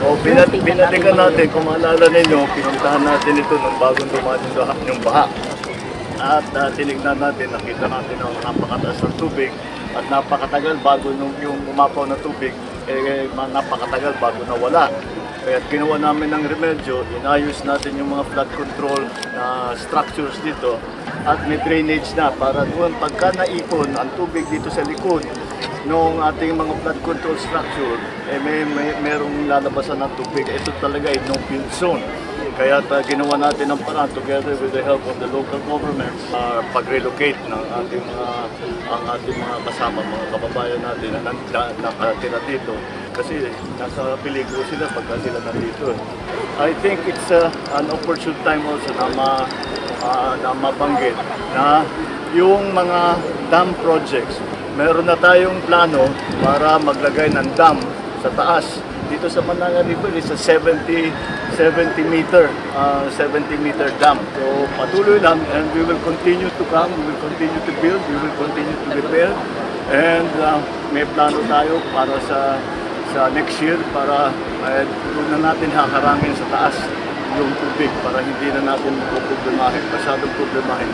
O, binalikan natin, kung maalala ninyo, pinuntahan natin ito nung bagong dumating yung baha. At tinignan natin, nakita natin ang napakataas ng tubig at napakatagal bago yung umapaw na tubig, napakatagal bago nawala. Kaya ginawa namin ng remedyo, inayos natin yung mga flood control na structures dito at may drainage na para doon pagka naipon ang tubig dito sa likod nung ating mga flood control structure, merong lalabasan ng tubig. Ito talaga ay no-build zone. Kaya ginawa natin ang paraan together with the help of the local governments pag-relocate ng ating mga kasama, mga kababayan natin na nakatira dito. Kasi nasa peligro sila pagka sila nandito. I think it's an opportune time also na mabanggit na yung mga dam projects, meron na tayong plano para maglagay ng dam sa taas. Dito sa Mananga River is a 70 meter dam. So patuloy lang, and we will continue to come, we will continue to build, we will continue to repair. And may plano tayo para sa next year para doon na natin haharangin sa taas yung tubig para hindi na natin masyadong problemahin.